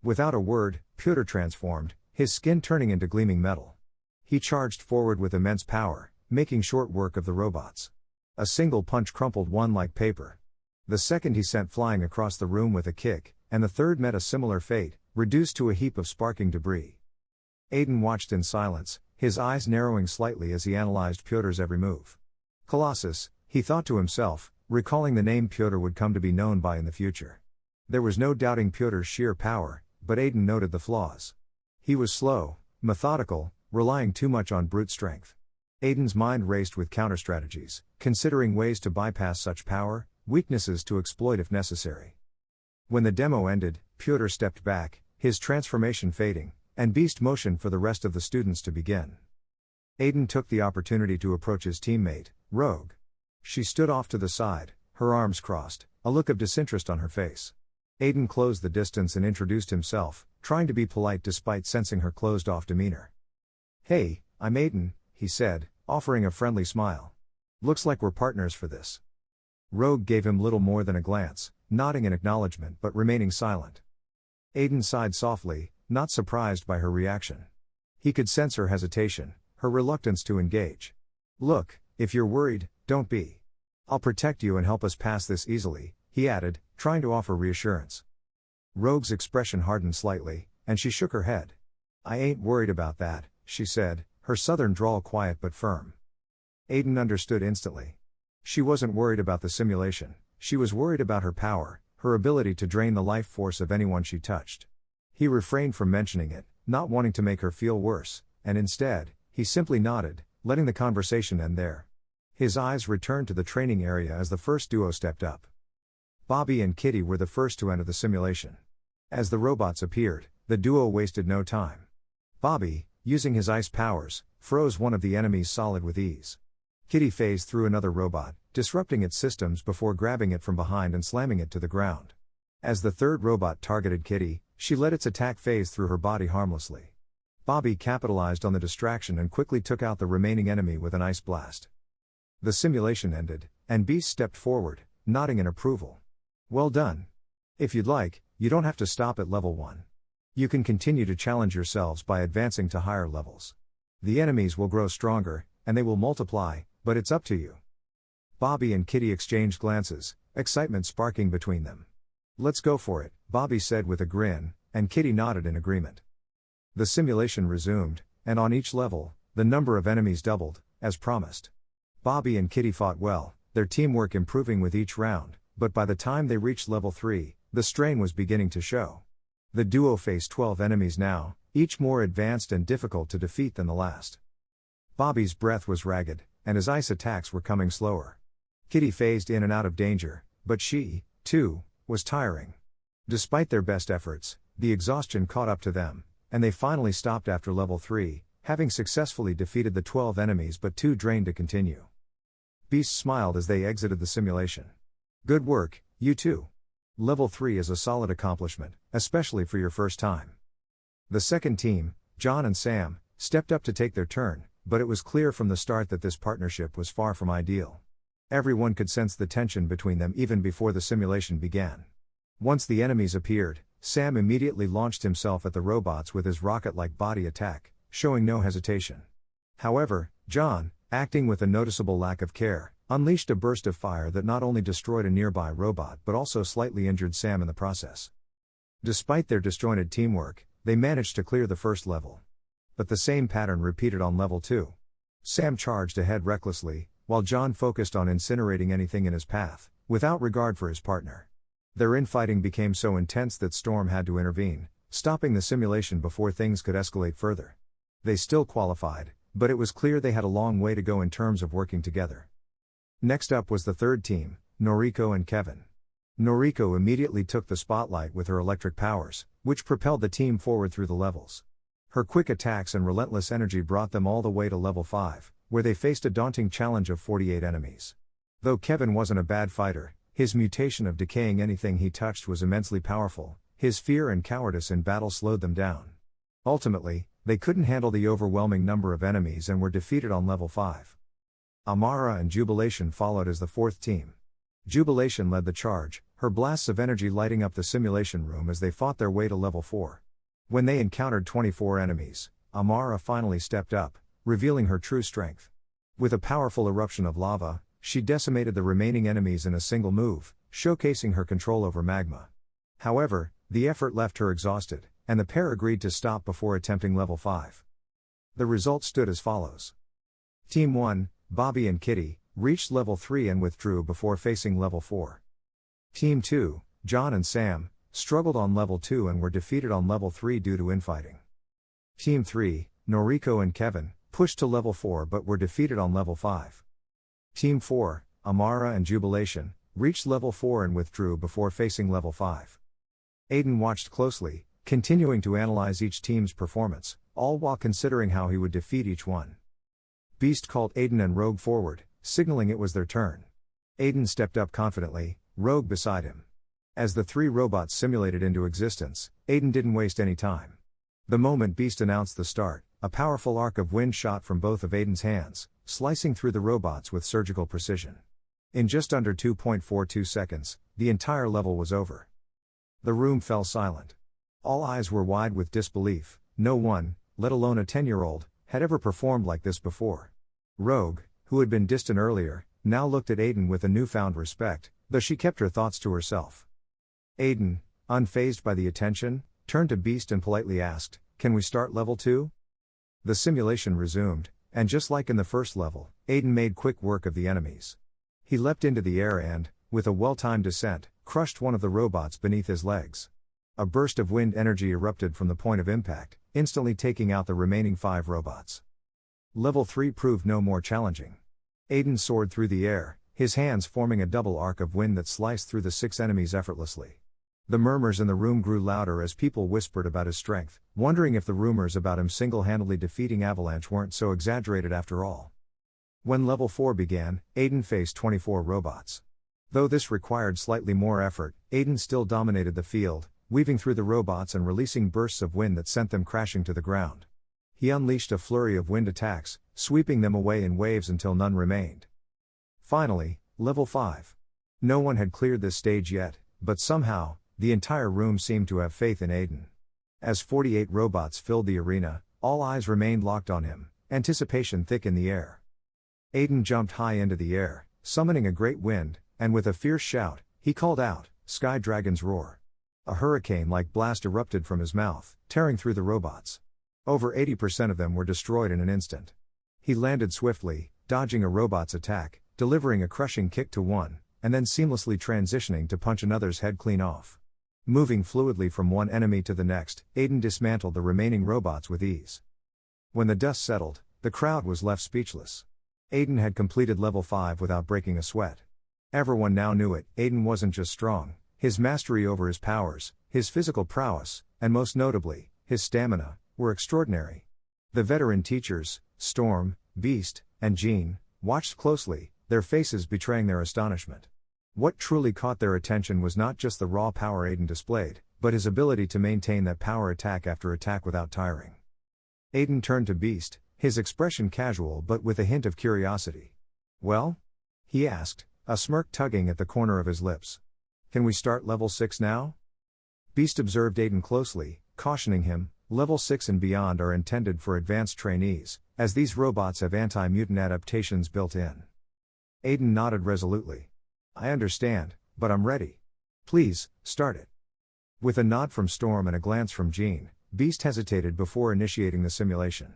Without a word, Pyotr transformed, his skin turning into gleaming metal. He charged forward with immense power, making short work of the robots. A single punch crumpled one like paper. The second he sent flying across the room with a kick, and the third met a similar fate, reduced to a heap of sparking debris. Aiden watched in silence, his eyes narrowing slightly as he analyzed Pyotr's every move. Colossus, he thought to himself, recalling the name Pyotr would come to be known by in the future. There was no doubting Pyotr's sheer power, but Aiden noted the flaws. He was slow, methodical, relying too much on brute strength. Aiden's mind raced with counter-strategies, considering ways to bypass such power, weaknesses to exploit if necessary. When the demo ended, Pyotr stepped back, his transformation fading, and Beast motioned for the rest of the students to begin. Aiden took the opportunity to approach his teammate, Rogue. She stood off to the side, her arms crossed, a look of disinterest on her face. Aiden closed the distance and introduced himself, trying to be polite despite sensing her closed-off demeanor. "Hey, I'm Aiden," he said, offering a friendly smile. "Looks like we're partners for this." Rogue gave him little more than a glance, nodding in acknowledgement but remaining silent. Aiden sighed softly, not surprised by her reaction. He could sense her hesitation, her reluctance to engage. "Look, if you're worried, don't be. I'll protect you and help us pass this easily," he added, trying to offer reassurance. Rogue's expression hardened slightly, and she shook her head. "I ain't worried about that," she said, her southern drawl quiet but firm. Aiden understood instantly. She wasn't worried about the simulation, she was worried about her power, her ability to drain the life force of anyone she touched. He refrained from mentioning it, not wanting to make her feel worse, and instead, he simply nodded, letting the conversation end there. His eyes returned to the training area as the first duo stepped up. Bobby and Kitty were the first to enter the simulation. As the robots appeared, the duo wasted no time. Bobby, using his ice powers, froze one of the enemies solid with ease. Kitty phased through another robot, disrupting its systems before grabbing it from behind and slamming it to the ground. As the third robot targeted Kitty, she let its attack phase through her body harmlessly. Bobby capitalized on the distraction and quickly took out the remaining enemy with an ice blast. The simulation ended, and Beast stepped forward, nodding in approval. "Well done. If you'd like, you don't have to stop at level 1. You can continue to challenge yourselves by advancing to higher levels. The enemies will grow stronger, and they will multiply, but it's up to you." Bobby and Kitty exchanged glances, excitement sparking between them. "Let's go for it," Bobby said with a grin, and Kitty nodded in agreement. The simulation resumed, and on each level, the number of enemies doubled, as promised. Bobby and Kitty fought well, their teamwork improving with each round, but by the time they reached level 3, the strain was beginning to show. The duo faced 12 enemies now, each more advanced and difficult to defeat than the last. Bobby's breath was ragged, and his ice attacks were coming slower. Kitty phased in and out of danger, but she, too, was tiring. Despite their best efforts, the exhaustion caught up to them, and they finally stopped after level 3, having successfully defeated the 12 enemies but too drained to continue. Beast smiled as they exited the simulation. Good work, you two. Level 3 is a solid accomplishment, especially for your first time. The second team, John and Sam, stepped up to take their turn, but it was clear from the start that this partnership was far from ideal. Everyone could sense the tension between them even before the simulation began. Once the enemies appeared, Sam immediately launched himself at the robots with his rocket-like body attack, showing no hesitation. However, John, acting with a noticeable lack of care, unleashed a burst of fire that not only destroyed a nearby robot but also slightly injured Sam in the process. Despite their disjointed teamwork, they managed to clear the first level. But the same pattern repeated on level 2. Sam charged ahead recklessly, while John focused on incinerating anything in his path, without regard for his partner. Their infighting became so intense that Storm had to intervene, stopping the simulation before things could escalate further. They still qualified, but it was clear they had a long way to go in terms of working together. Next up was the third team, Noriko and Kevin. Noriko immediately took the spotlight with her electric powers, which propelled the team forward through the levels. Her quick attacks and relentless energy brought them all the way to level 5, where they faced a daunting challenge of 48 enemies. Though Kevin wasn't a bad fighter, his mutation of decaying anything he touched was immensely powerful. His fear and cowardice in battle slowed them down. Ultimately, they couldn't handle the overwhelming number of enemies and were defeated on level 5. Amara and Jubilation followed as the fourth team. Jubilation led the charge, her blasts of energy lighting up the simulation room as they fought their way to level 4. When they encountered 24 enemies, Amara finally stepped up, revealing her true strength. With a powerful eruption of lava, she decimated the remaining enemies in a single move, showcasing her control over magma. However, the effort left her exhausted, and the pair agreed to stop before attempting level 5. The result stood as follows. Team 1, Bobby and Kitty, reached level 3 and withdrew before facing level 4. Team 2, John and Sam, struggled on level 2 and were defeated on level 3 due to infighting. Team 3, Noriko and Kevin, pushed to level 4 but were defeated on level 5. Team 4, Amara and Jubilation, reached level 4 and withdrew before facing level 5. Aiden watched closely, continuing to analyze each team's performance, all while considering how he would defeat each one. Beast called Aiden and Rogue forward, signaling it was their turn. Aiden stepped up confidently, Rogue beside him. As the three robots simulated into existence, Aiden didn't waste any time. The moment Beast announced the start, a powerful arc of wind shot from both of Aiden's hands, slicing through the robots with surgical precision. In just under 2.42 seconds, the entire level was over. The room fell silent. All eyes were wide with disbelief. No one, let alone a 10-year-old, had ever performed like this before. Rogue, who had been distant earlier, now looked at Aiden with a newfound respect, though she kept her thoughts to herself. Aiden, unfazed by the attention, turned to Beast and politely asked, "Can we start level 2? The simulation resumed, and just like in the first level, Aiden made quick work of the enemies. He leapt into the air and, with a well-timed descent, crushed one of the robots beneath his legs. A burst of wind energy erupted from the point of impact, instantly taking out the remaining 5 robots. Level 3 proved no more challenging. Aiden soared through the air, his hands forming a double arc of wind that sliced through the 6 enemies effortlessly. The murmurs in the room grew louder as people whispered about his strength, wondering if the rumors about him single-handedly defeating Avalanche weren't so exaggerated after all. When level 4 began, Aiden faced 24 robots. Though this required slightly more effort, Aiden still dominated the field, weaving through the robots and releasing bursts of wind that sent them crashing to the ground. He unleashed a flurry of wind attacks, sweeping them away in waves until none remained. Finally, level 5. No one had cleared this stage yet, but somehow, the entire room seemed to have faith in Aiden. As 48 robots filled the arena, all eyes remained locked on him, anticipation thick in the air. Aiden jumped high into the air, summoning a great wind, and with a fierce shout, he called out, "Sky Dragon's Roar." A hurricane-like blast erupted from his mouth, tearing through the robots. Over 80% of them were destroyed in an instant. He landed swiftly, dodging a robot's attack, delivering a crushing kick to one, and then seamlessly transitioning to punch another's head clean off. Moving fluidly from one enemy to the next, Aiden dismantled the remaining robots with ease. When the dust settled, the crowd was left speechless. Aiden had completed level 5 without breaking a sweat. Everyone now knew it, Aiden wasn't just strong, his mastery over his powers, his physical prowess, and most notably, his stamina, were extraordinary. The veteran teachers, Storm, Beast, and Jean, watched closely, their faces betraying their astonishment. What truly caught their attention was not just the raw power Aiden displayed, but his ability to maintain that power attack after attack without tiring. Aiden turned to Beast, his expression casual but with a hint of curiosity. "Well?" he asked, a smirk tugging at the corner of his lips. "Can we start level 6 now?" Beast observed Aiden closely, cautioning him, "Level 6 and beyond are intended for advanced trainees, as these robots have anti-mutant adaptations built in." Aiden nodded resolutely. "I understand, but I'm ready. Please, start it." With a nod from Storm and a glance from Jean, Beast hesitated before initiating the simulation.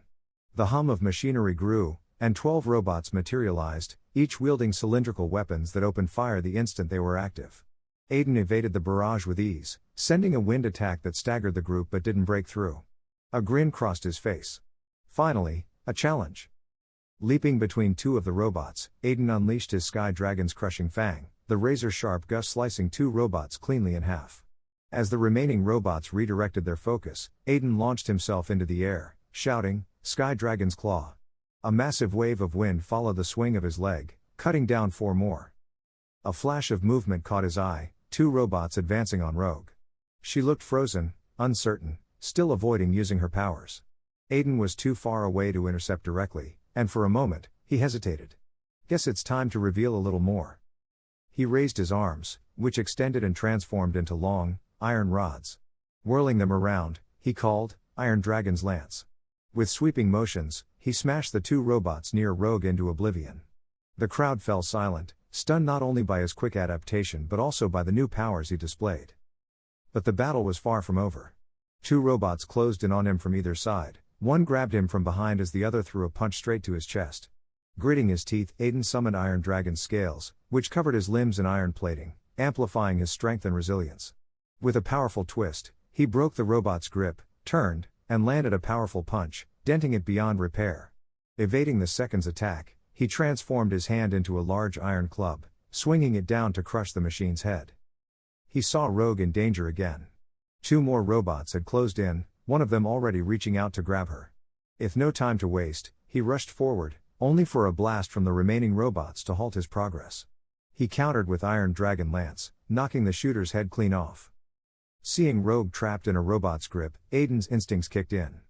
The hum of machinery grew, and 12 robots materialized, each wielding cylindrical weapons that opened fire the instant they were active. Aiden evaded the barrage with ease, sending a wind attack that staggered the group but didn't break through. A grin crossed his face. Finally, a challenge. Leaping between two of the robots, Aiden unleashed his Sky Dragon's crushing fang, the razor-sharp gust slicing 2 robots cleanly in half. As the remaining robots redirected their focus, Aiden launched himself into the air, shouting, "Sky Dragon's Claw." A massive wave of wind followed the swing of his leg, cutting down 4 more. A flash of movement caught his eye, 2 robots advancing on Rogue. She looked frozen, uncertain, still avoiding using her powers. Aiden was too far away to intercept directly, and for a moment, he hesitated. "Guess it's time to reveal a little more." He raised his arms, which extended and transformed into long, iron rods. Whirling them around, he called, "Iron Dragon's Lance." With sweeping motions, he smashed the 2 robots near Rogue into oblivion. The crowd fell silent, stunned not only by his quick adaptation but also by the new powers he displayed. But the battle was far from over. 2 robots closed in on him from either side, one grabbed him from behind as the other threw a punch straight to his chest. Gritting his teeth, Aiden summoned Iron Dragon's scales, which covered his limbs in iron plating, amplifying his strength and resilience. With a powerful twist, he broke the robot's grip, turned, and landed a powerful punch, denting it beyond repair. Evading the second's attack, he transformed his hand into a large iron club, swinging it down to crush the machine's head. He saw Rogue in danger again. 2 more robots had closed in, one of them already reaching out to grab her. With no time to waste, he rushed forward, only for a blast from the remaining robots to halt his progress. He countered with Iron Dragon Lance, knocking the shooter's head clean off. Seeing Rogue trapped in a robot's grip, Aiden's instincts kicked in.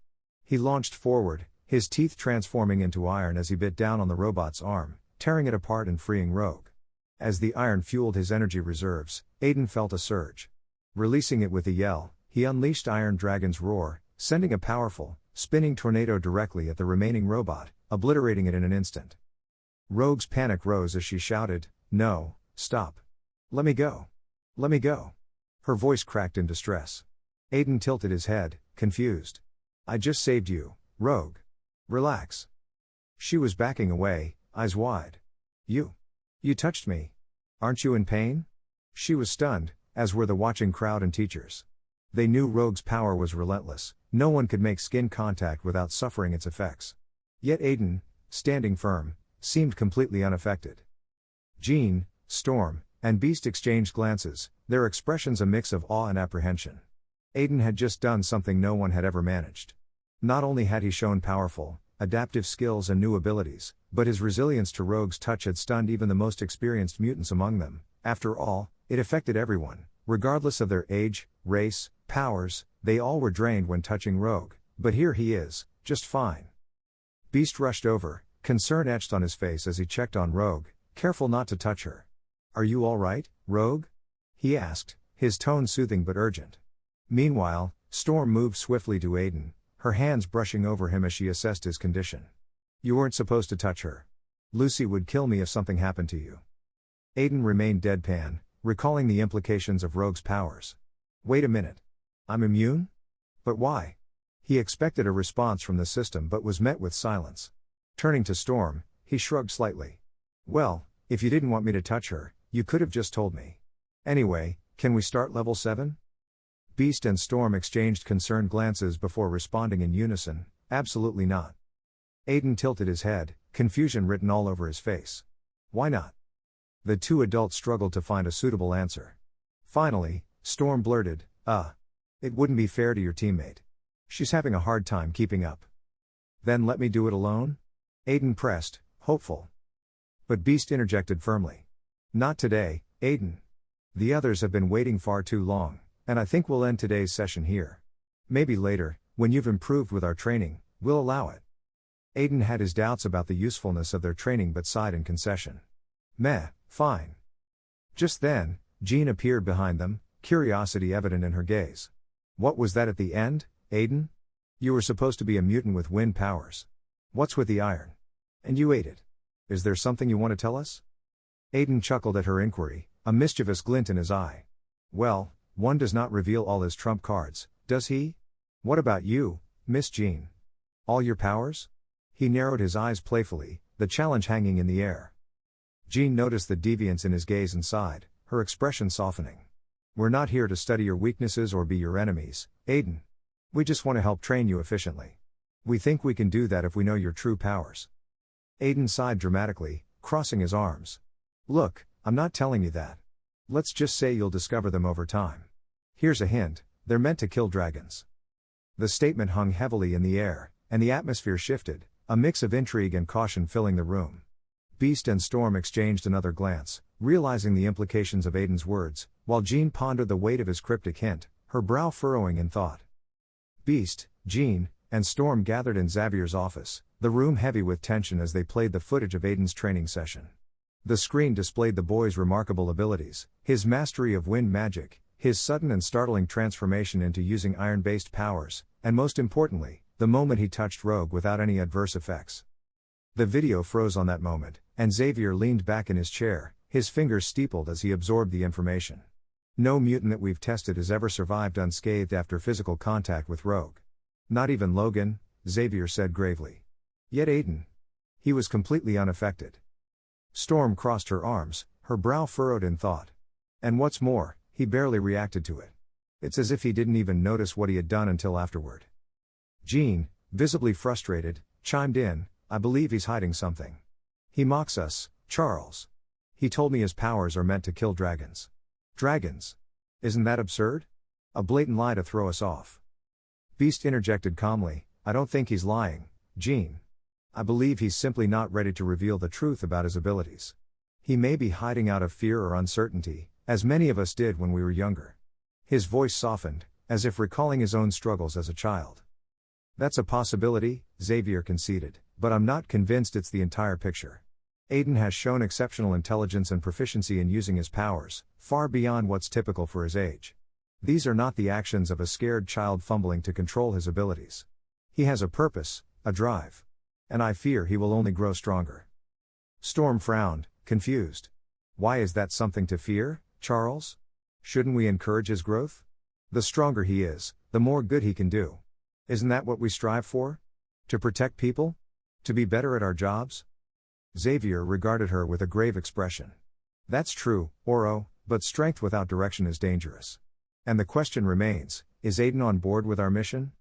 He launched forward, his teeth transforming into iron as he bit down on the robot's arm, tearing it apart and freeing Rogue. As the iron fueled his energy reserves, Aiden felt a surge. Releasing it with a yell, he unleashed Iron Dragon's Roar, sending a powerful, spinning tornado directly at the remaining robot, obliterating it in an instant. Rogue's panic rose as she shouted, "No, stop. Let me go. Let me go." Her voice cracked in distress. Aiden tilted his head, confused. "I just saved you, Rogue. Relax." She was backing away, eyes wide. You touched me. Aren't you in pain?" She was stunned, as were the watching crowd and teachers. They knew Rogue's power was relentless, no one could make skin contact without suffering its effects. Yet Aiden, standing firm, seemed completely unaffected. Jean, Storm, and Beast exchanged glances, their expressions a mix of awe and apprehension. Aiden had just done something no one had ever managed. Not only had he shown powerful, adaptive skills and new abilities, but his resilience to Rogue's touch had stunned even the most experienced mutants among them. After all, it affected everyone, regardless of their age, race, powers. They all were drained when touching Rogue, but here he is, just fine. Beast rushed over, concern etched on his face as he checked on Rogue, careful not to touch her. "Are you all right, Rogue?" he asked, his tone soothing but urgent. Meanwhile, Storm moved swiftly to Aiden, her hands brushing over him as she assessed his condition. "You weren't supposed to touch her. Lucy would kill me if something happened to you." Aiden remained deadpan, recalling the implications of Rogue's powers. "Wait a minute. I'm immune? But why?" He expected a response from the system but was met with silence. Turning to Storm, he shrugged slightly. "Well, if you didn't want me to touch her, you could have just told me. Anyway, can we start level 7? Beast and Storm exchanged concerned glances before responding in unison, "Absolutely not." Aiden tilted his head, confusion written all over his face. "Why not?" The 2 adults struggled to find a suitable answer. Finally, Storm blurted, It wouldn't be fair to your teammate. She's having a hard time keeping up." Then let me do it alone? Aiden pressed, hopeful. But Beast interjected firmly. Not today, Aiden. The others have been waiting far too long, and I think we'll end today's session here. Maybe later, when you've improved with our training, we'll allow it. Aiden had his doubts about the usefulness of their training but sighed in concession. Meh, fine. Just then, Jean appeared behind them, curiosity evident in her gaze. What was that at the end, Aiden? You were supposed to be a mutant with wind powers. What's with the iron? And you ate it. Is there something you want to tell us? Aiden chuckled at her inquiry, a mischievous glint in his eye. Well, one does not reveal all his trump cards, does he? What about you, Miss Jean? All your powers? He narrowed his eyes playfully, the challenge hanging in the air. Jean noticed the deviance in his gaze and sighed, her expression softening. We're not here to study your weaknesses or be your enemies, Aiden. We just want to help train you efficiently. We think we can do that if we know your true powers. Aiden sighed dramatically, crossing his arms. Look, I'm not telling you that. Let's just say you'll discover them over time. Here's a hint, they're meant to kill dragons. The statement hung heavily in the air, and the atmosphere shifted, a mix of intrigue and caution filling the room. Beast and Storm exchanged another glance, realizing the implications of Aiden's words, while Jean pondered the weight of his cryptic hint, her brow furrowing in thought. Beast, Jean, and Storm gathered in Xavier's office, the room heavy with tension as they played the footage of Aiden's training session. The screen displayed the boy's remarkable abilities, his mastery of wind magic, his sudden and startling transformation into using iron-based powers, and most importantly, the moment he touched Rogue without any adverse effects. The video froze on that moment, and Xavier leaned back in his chair, his fingers steepled as he absorbed the information. No mutant that we've tested has ever survived unscathed after physical contact with Rogue. Not even Logan, Xavier said gravely. Yet Aiden. He was completely unaffected. Storm crossed her arms, her brow furrowed in thought. And what's more, he barely reacted to it. It's as if he didn't even notice what he had done until afterward. Jean, visibly frustrated, chimed in, I believe he's hiding something. He mocks us, Charles. He told me his powers are meant to kill dragons. Dragons? Isn't that absurd? A blatant lie to throw us off. Beast interjected calmly, I don't think he's lying, Jean. I believe he's simply not ready to reveal the truth about his abilities. He may be hiding out of fear or uncertainty, as many of us did when we were younger. His voice softened, as if recalling his own struggles as a child. That's a possibility, Xavier conceded, but I'm not convinced it's the entire picture. Aiden has shown exceptional intelligence and proficiency in using his powers, far beyond what's typical for his age. These are not the actions of a scared child fumbling to control his abilities. He has a purpose, a drive. And I fear he will only grow stronger. Storm frowned, confused. Why is that something to fear, Charles? Shouldn't we encourage his growth? The stronger he is, the more good he can do. Isn't that what we strive for? To protect people? To be better at our jobs? Xavier regarded her with a grave expression. That's true, Oro, but strength without direction is dangerous. And the question remains, is Aiden on board with our mission?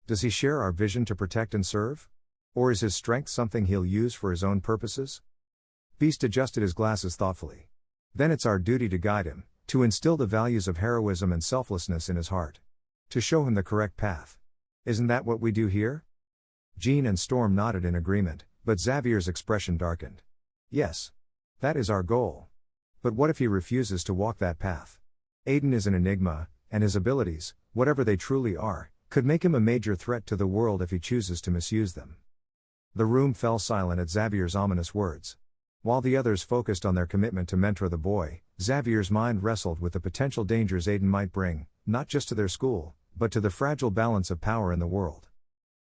Does he share our vision to protect and serve? Or is his strength something he'll use for his own purposes? Beast adjusted his glasses thoughtfully. Then it's our duty to guide him, to instill the values of heroism and selflessness in his heart. To show him the correct path. Isn't that what we do here? Jean and Storm nodded in agreement, but Xavier's expression darkened. Yes. That is our goal. But what if he refuses to walk that path? Aiden is an enigma, and his abilities, whatever they truly are, could make him a major threat to the world if he chooses to misuse them. The room fell silent at Xavier's ominous words. While the others focused on their commitment to mentor the boy, Xavier's mind wrestled with the potential dangers Aiden might bring, not just to their school, but to the fragile balance of power in the world.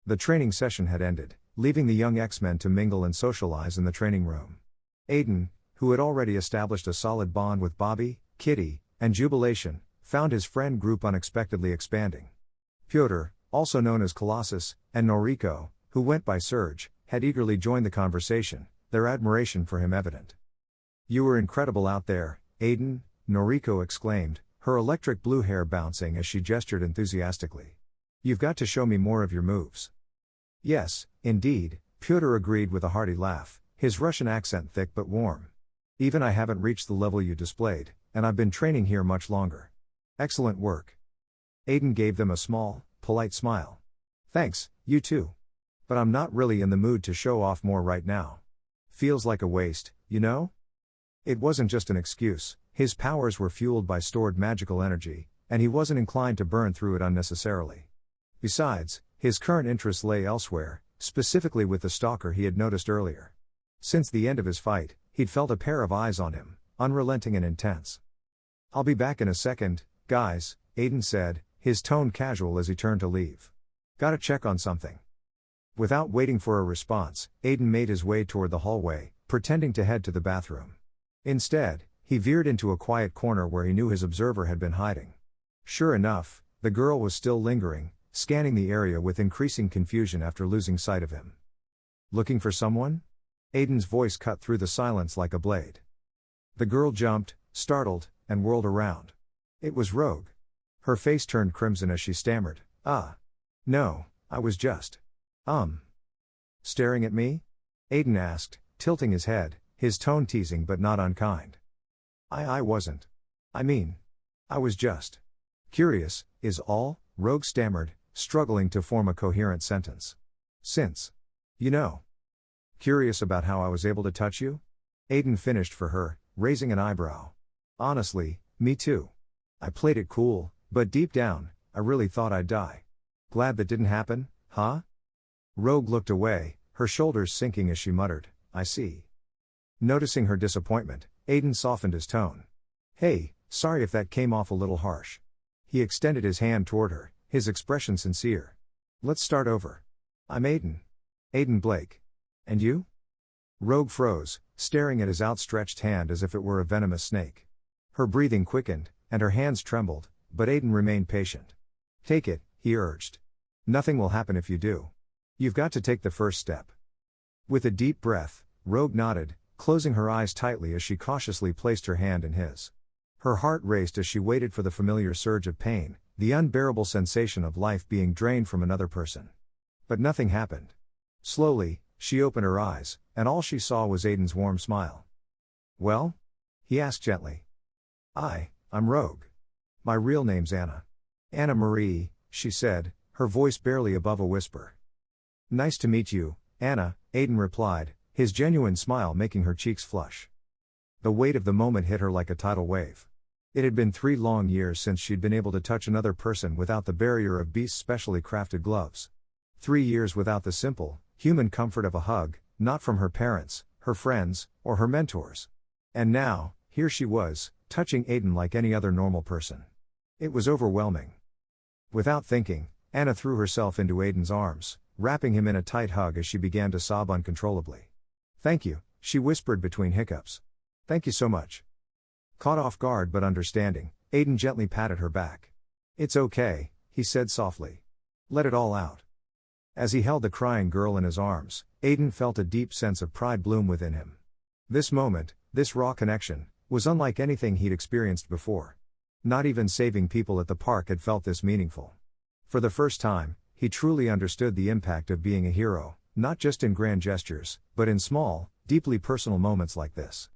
The training session had ended, leaving the young X-Men to mingle and socialize in the training room. Aiden, who had already established a solid bond with Bobby, Kitty, and Jubilation, found his friend group unexpectedly expanding. Pyotr, also known as Colossus, and Noriko, who went by Serge, had eagerly joined the conversation, their admiration for him evident. You were incredible out there, Aiden, Noriko exclaimed, her electric blue hair bouncing as she gestured enthusiastically. You've got to show me more of your moves. Yes, indeed, Pyotr agreed with a hearty laugh, his Russian accent thick but warm. Even I haven't reached the level you displayed, and I've been training here much longer. Excellent work. Aiden gave them a small, polite smile. Thanks, you too. But I'm not really in the mood to show off more right now. Feels like a waste, you know? It wasn't just an excuse, his powers were fueled by stored magical energy, and he wasn't inclined to burn through it unnecessarily. Besides, his current interests lay elsewhere, specifically with the stalker he had noticed earlier. Since the end of his fight, he'd felt a pair of eyes on him, unrelenting and intense. "I'll be back in a second, guys," Aiden said, his tone casual as he turned to leave. "Gotta check on something." Without waiting for a response, Aiden made his way toward the hallway, pretending to head to the bathroom. Instead, he veered into a quiet corner where he knew his observer had been hiding. Sure enough, the girl was still lingering, scanning the area with increasing confusion after losing sight of him. "Looking for someone?" Aiden's voice cut through the silence like a blade. The girl jumped, startled, and whirled around. It was Rogue. Her face turned crimson as she stammered, "No, I was just. Staring at me?" Aiden asked, tilting his head, his tone teasing but not unkind. I wasn't. I mean, I was just curious, is all," Rogue stammered, struggling to form a coherent sentence. "Since, you know. Curious about how I was able to touch you?" Aiden finished for her, raising an eyebrow. "Honestly, me too. I played it cool, but deep down, I really thought I'd die. Glad that didn't happen, huh?" Rogue looked away, her shoulders sinking as she muttered, "I see." Noticing her disappointment, Aiden softened his tone. "Hey, sorry if that came off a little harsh." He extended his hand toward her, his expression sincere. "Let's start over. I'm Aiden. Aiden Blake. And you?" Rogue froze, staring at his outstretched hand as if it were a venomous snake. Her breathing quickened, and her hands trembled, but Aiden remained patient. "Take it," he urged. "Nothing will happen if you do. You've got to take the first step." With a deep breath, Rogue nodded, closing her eyes tightly as she cautiously placed her hand in his. Her heart raced as she waited for the familiar surge of pain, the unbearable sensation of life being drained from another person. But nothing happened. Slowly, she opened her eyes, and all she saw was Aiden's warm smile. "Well?" he asked gently. I'm Rogue. My real name's Anna. Anna Marie," she said, her voice barely above a whisper. "Nice to meet you, Anna," Aiden replied, his genuine smile making her cheeks flush. The weight of the moment hit her like a tidal wave. It had been 3 long years since she'd been able to touch another person without the barrier of Beast's specially crafted gloves. 3 years without the simple, human comfort of a hug, not from her parents, her friends, or her mentors. And now, here she was, touching Aiden like any other normal person. It was overwhelming. Without thinking, Anna threw herself into Aiden's arms, wrapping him in a tight hug as she began to sob uncontrollably. "Thank you," she whispered between hiccups. "Thank you so much." Caught off guard but understanding, Aiden gently patted her back. "It's okay," he said softly. "Let it all out." As he held the crying girl in his arms, Aiden felt a deep sense of pride bloom within him. This moment, this raw connection, was unlike anything he'd experienced before. Not even saving people at the park had felt this meaningful. For the first time, he truly understood the impact of being a hero, not just in grand gestures, but in small, deeply personal moments like this.